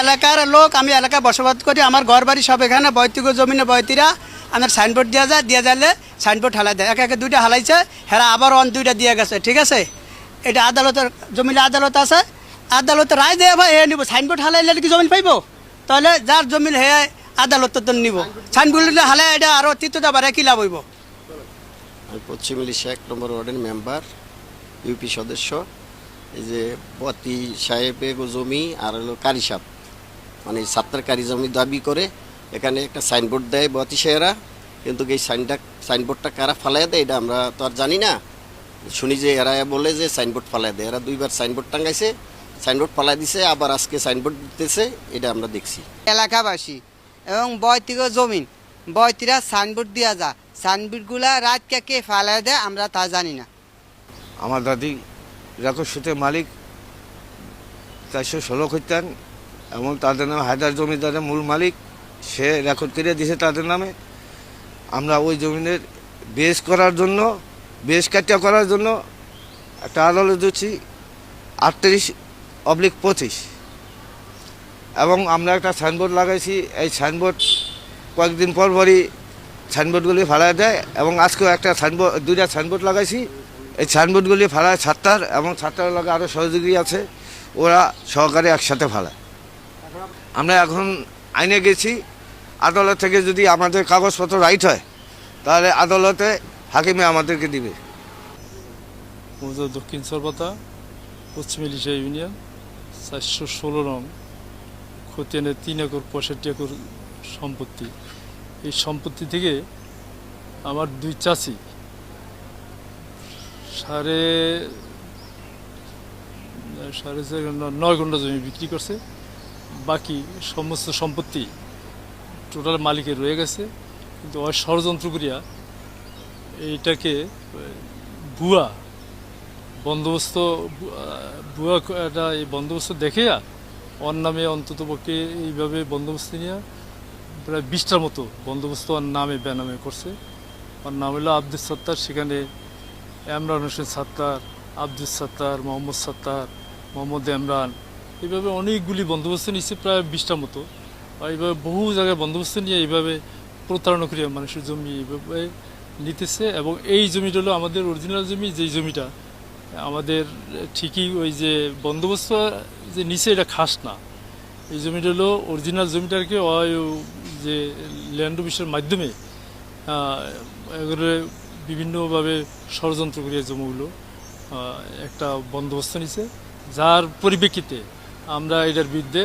এলাকার লোক, আমি এলাকায় বসবাস করি, আমার ঘর বাড়ি সব এখানে। বৈতিক জমিনে বৈতিরা আমার সাইনবোর্ড দিয়ে যাইলে সাইনবোর্ড হালাই দেয়। একে দুইটা হালাইছে, হেরা আবার দুইটা দিয়ে গেছে। ঠিক আছে, এটা আদালতের জমিনে আদালত আছে, আদালতে রায় দেয় ভাই হে নিব। সাইনবোর্ড হালাইলে কি জমিন পাইব? তাহলে যার জমিন হে আদালতের তো নিব। সাইনবোর্ড হালাই এটা আরও তৃতীয়টা বারে কি লাভ হইব? আমি পশ্চিম ইলিশা 1 নম্বর ওয়ার্ডের মেম্বার, ইউপি সদস্য। এই যে বতি সাহেবের জমি আর হলো কারি সাহেব, মানে সাত্তার কারি জমি দাবি করে এখানে একটা সাইনবোর্ড দেয় বতি সাহেরা, কিন্তু এই সাইনবোর্ডটা কারা ফালাই দেয় এটা আমরা তো আর জানি না। শুনি যে এরা বলে যে সাইনবোর্ড ফালাই দেয়, এরা 2বার সাইনবোর্ড টাঙ্গাইছে, সাইনবোর্ড ফালাই দিছে, আবার আজকে সাইনবোর্ড দিতেছে, এটা আমরা দেখছি। এলাকাবাসী এবং বৈতিক জমিন বৈতিরা সাইনবোর্ড দেওয়া যা, সাইনবোর্ডগুলা রাত কে ফালাই দেয় আমরা তা জানি না। আমার দাদি রেকর্ড সুতের মালিক 416 করতেন, এবং তাদের নামে হায়দার জমিদারের মূল মালিক, সে রেকর্ড করে দিয়েছে তাদের নামে। আমরা ওই জমিনের বেশ করার জন্য, বেশ কাটিয়া করার জন্য একটা আদালত দিচ্ছি 38/25, এবং আমরা একটা সাইনবোর্ড লাগাইছি। এই সাইনবোর্ড কয়েকদিন পরই সাইনবোর্ডগুলি ফালাই দেয়, এবং আজকেও একটা সাইনবোর্ড, 2টা সাইনবোর্ড লাগাইছি। এই সাইনবোর্ডগুলি ফালায় ছাত্তার, এবং ছাত্রার লগে আরও সহযোগী আছে, ওরা সহকারে একসাথে ফালায়। আমরা এখন আইনে গেছি, আদালত থেকে যদি আমাদের কাগজপত্র রাইট হয় তাহলে আদালতে হাকিমে আমাদেরকে দিবে। দক্ষিণ সরবতা, পশ্চিম ইলিশা ইউনিয়ন, 416 নং খতিয়ানের 3 একর 65 একর সম্পত্তি। এই সম্পত্তি থেকে আমার 2 চাচি 9.5 ঘন্টা জমি বিক্রি করছে। বাকি সমস্ত সম্পত্তি টোটাল মালিকের রয়ে গেছে, কিন্তু ওই ষড়যন্ত্র করিয়া এইটাকে ভুয়া বন্দোবস্ত, ভুয়া একটা এই বন্দোবস্ত দেখে ওর নামে অন্ততপক্ষে এইভাবে বন্দোবস্ত নিয়ে প্রায় 20টার মতো বন্দোবস্ত ওর নামে বেনামে করছে। ওর নাম হলো আব্দুল সত্তার, সেখানে এমরান হোসেন সত্তার, আব্দুল সত্তার, মোহাম্মদ সত্তার, মোহাম্মদ এমরান, এইভাবে অনেকগুলি বন্দোবস্ত নিচ্ছে, প্রায় 20টার মতো। আর এইভাবে বহু জায়গায় বন্দোবস্ত নিয়ে এইভাবে প্রতারণা করিয়া মানুষের জমি এইভাবে নিতেছে। এবং এই জমিটা হলো আমাদের অরিজিনাল জমি, যেই জমিটা আমাদের ঠিকই ওই যে বন্দোবস্ত যে নিচে এটা খাস না, এই জমিটা হলো অরিজিনাল জমিটাকে ওই যে ল্যান্ড অফিসের মাধ্যমে এগুলো বিভিন্নভাবে ষড়যন্ত্র করিয়া জমিগুলো একটা বন্দোবস্ত নিছে, যার পরিপ্রেক্ষিতে আমরা এটার বিরুদ্ধে